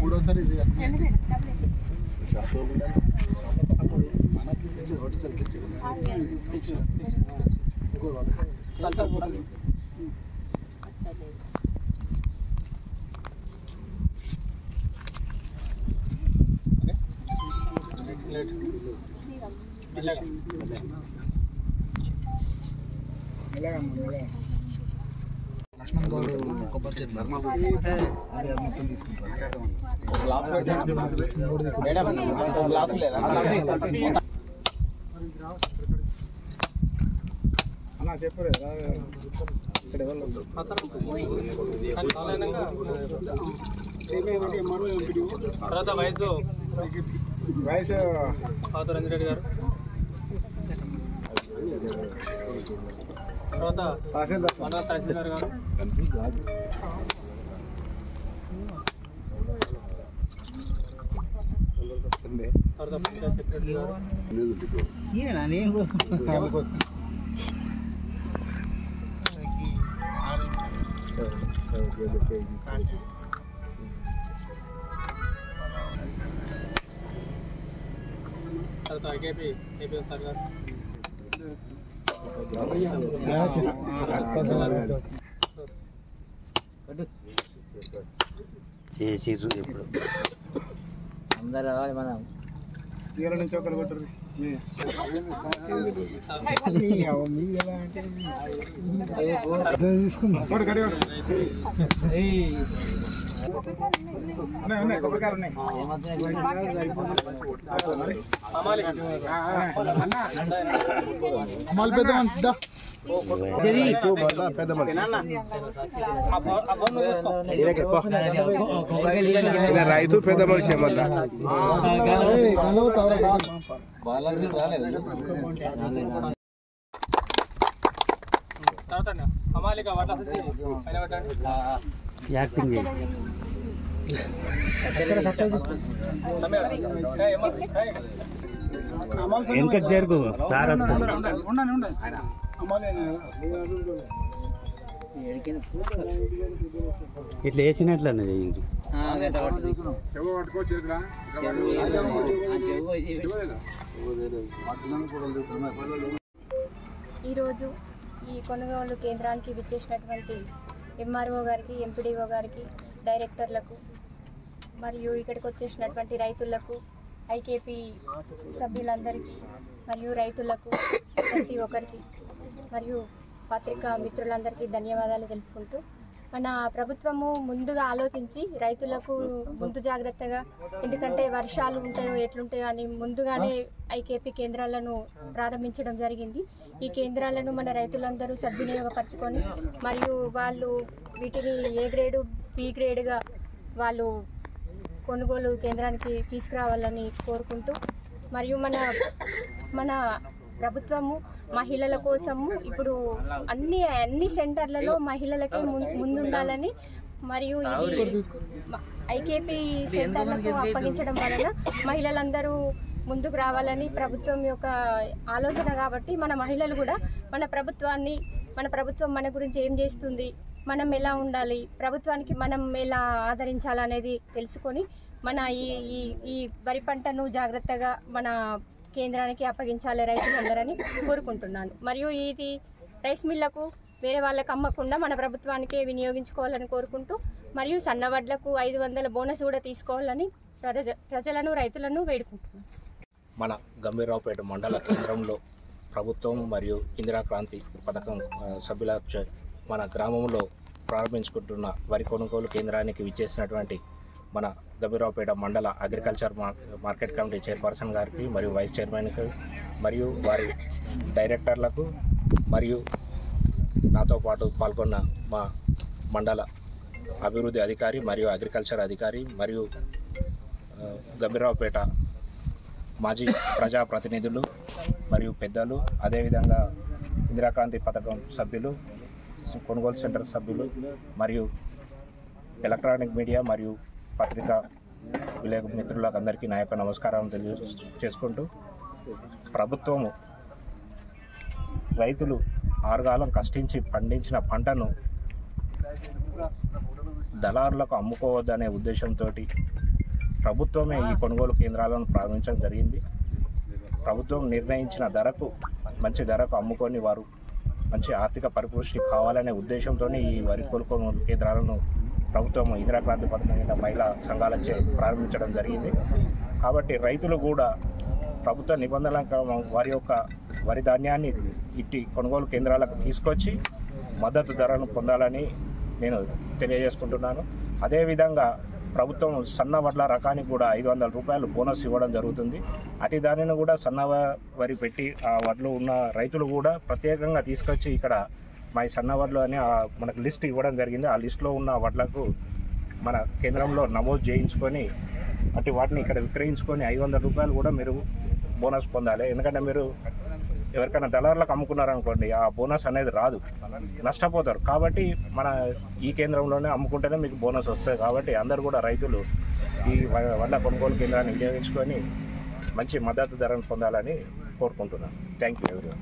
మూడోసారి ఇది లక్ష్మణ్ గౌడ్ కొబ్బరి చెట్లు అది మొత్తం తీసుకుంటారు. అన్నా చెప్పరు తర్వాత వయసు రంజిరెడ్డి గారు, తర్వాత తహసీల్దార్ గారు, తర్వాత పంచాయత్ సెక్రటరీ గారు, తర్వాత ఏపీ సార్ గారు, చేసిర్రు. ఇప్పుడు అందరూ రావాలి. మనం తీర నుంచి ఒకరు కొట్టరు. తీసుకుందాం కొబ్బరికాయలు ఉన్నాయి. అమ్మాలి పెద్ద రైతు పెద్ద మనిషి మళ్ళీ యాక్టింగ్ వెనక జరుగు సార్ ఇట్లా వేసినట్లనే చేయండి. ఈరోజు ఈ కొనుగోలు కేంద్రానికి విచ్చేసినటువంటి ఎంఆర్ఓ గారికి, ఎంపీడీఓ గారికి, డైరెక్టర్లకు మరియు ఇక్కడికి వచ్చేసినటువంటి రైతులకు, ఐకేపీ సభ్యులందరికీ మరియు రైతులకు ప్రతి ఒక్కరికి మరియు పత్రికా మిత్రులందరికీ ధన్యవాదాలు తెలుపుకుంటూ, మన ప్రభుత్వము ముందుగా ఆలోచించి రైతులకు ముందు జాగ్రత్తగా, ఎందుకంటే వర్షాలు ఉంటాయో ఎట్లుంటాయో అని ముందుగానే ఐకేపీ కేంద్రాలను ప్రారంభించడం జరిగింది. ఈ కేంద్రాలను మన రైతులందరూ సద్వినియోగపరచుకొని మరియు వాళ్ళు వీటిని ఏ గ్రేడు, బి గ్రేడ్గా వాళ్ళు కొనుగోలు కేంద్రానికి తీసుకురావాలని కోరుకుంటూ, మరియు మన ప్రభుత్వము మహిళల కోసము ఇప్పుడు అన్ని సెంటర్లలో మహిళలకే ముందుండాలని మరియు ఇది ఐకేపీ సెంటర్లకు అప్పగించడం వలన మహిళలందరూ ముందుకు రావాలని ప్రభుత్వం యొక్క ఆలోచన. కాబట్టి మన మహిళలు కూడా మన ప్రభుత్వం మన గురించి ఏం చేస్తుంది, మనం ఎలా ఉండాలి, ప్రభుత్వానికి మనం ఎలా ఆదరించాలనేది తెలుసుకొని మన ఈ వరి పంటను జాగ్రత్తగా మన కేంద్రానికి అప్పగించాలి రైతులందరని కోరుకుంటున్నాను. మరియు ఇది రైస్ మిల్లకు వేరే వాళ్ళకి అమ్మకుండా మన ప్రభుత్వానికే వినియోగించుకోవాలని కోరుకుంటూ, మరియు సన్నవడ్లకు 500 బోనస్ కూడా తీసుకోవాలని ప్రజలను, రైతులను వేడుకుంటున్నాను. మన గంభీరావుపేట మండల కేంద్రంలో ప్రభుత్వం మరియు ఇందిరా క్రాంతి పథకం సభ్యుల మన గ్రామంలో ప్రారంభించుకుంటున్న వరి కొనుగోలు కేంద్రానికి విచ్చేసినటువంటి మన గంభీరావుపేట మండల అగ్రికల్చర్ మార్కెట్ కమిటీ చైర్పర్సన్ గారికి మరియు వైస్ చైర్మన్కి మరియు వారి డైరెక్టర్లకు మరియు నాతో పాటు పాల్గొన్న మా మండల అభివృద్ధి అధికారి మరియు అగ్రికల్చర్ అధికారి మరియు గంభీరావుపేట మాజీ ప్రజాప్రతినిధులు మరియు పెద్దలు, అదేవిధంగా ఇందిరాక్రాంతి పథకం సభ్యులు, కొనుగోలు సెంటర్ సభ్యులు మరియు ఎలక్ట్రానిక్ మీడియా మరియు పత్రికా విలేక మిత్రులకు అందరికీ నా యొక్క నమస్కారం తెలియజేసుకుంటూ, ప్రభుత్వము రైతులు ఆరుగాలం కష్టించి పండించిన పంటను దళారులకు అమ్ముకోవద్దనే ఉద్దేశంతో ప్రభుత్వమే ఈ కొనుగోలు కేంద్రాలను ప్రారంభించడం జరిగింది. ప్రభుత్వం నిర్ణయించిన ధరకు మంచి ధరకు అమ్ముకొని వారు మంచి ఆర్థిక పరిపుష్టి కావాలనే ఉద్దేశంతో ఈ వరి కొనుగోలు కేంద్రాలను ప్రభుత్వం ఇందిరాక్రాంతి పథకం కింద మహిళా సంఘాలచే ప్రారంభించడం జరిగింది. కాబట్టి రైతులు కూడా ప్రభుత్వ నిబంధనలకు వారి యొక్క వరి ధాన్యాన్ని ఇట్టి కొనుగోలు కేంద్రాలకు తీసుకొచ్చి మద్దతు ధరను పొందాలని నేను తెలియజేసుకుంటున్నాను. అదేవిధంగా ప్రభుత్వం సన్న వడ్ల రకానికి కూడా 500 రూపాయలు బోనస్ ఇవ్వడం జరుగుతుంది. అతి దానిని కూడా సన్న వరి పెట్టి ఆ వడ్లు ఉన్న రైతులు కూడా ప్రత్యేకంగా తీసుకొచ్చి ఇక్కడ మా సన్న వడ్లు అని మనకు లిస్ట్ ఇవ్వడం జరిగింది. ఆ లిస్టులో ఉన్న వడ్లకు మన కేంద్రంలో నమోదు చేయించుకొని అటు వాటిని ఇక్కడ విక్రయించుకొని 500 రూపాయలు కూడా మీరు బోనస్ పొందాలి. ఎందుకంటే మీరు ఎవరికైనా దళారులకు అమ్ముకున్నారనుకోండి ఆ బోనస్ అనేది రాదు, నష్టపోతారు. కాబట్టి మన ఈ కేంద్రంలోనే అమ్ముకుంటేనే మీకు బోనస్ వస్తుంది. కాబట్టి అందరూ కూడా రైతులు ఈ వడ్ల కొనుగోలు కేంద్రాన్ని వినియోగించుకొని మంచి మద్దతు ధరను పొందాలని కోరుకుంటున్నాను. Thank you everyone.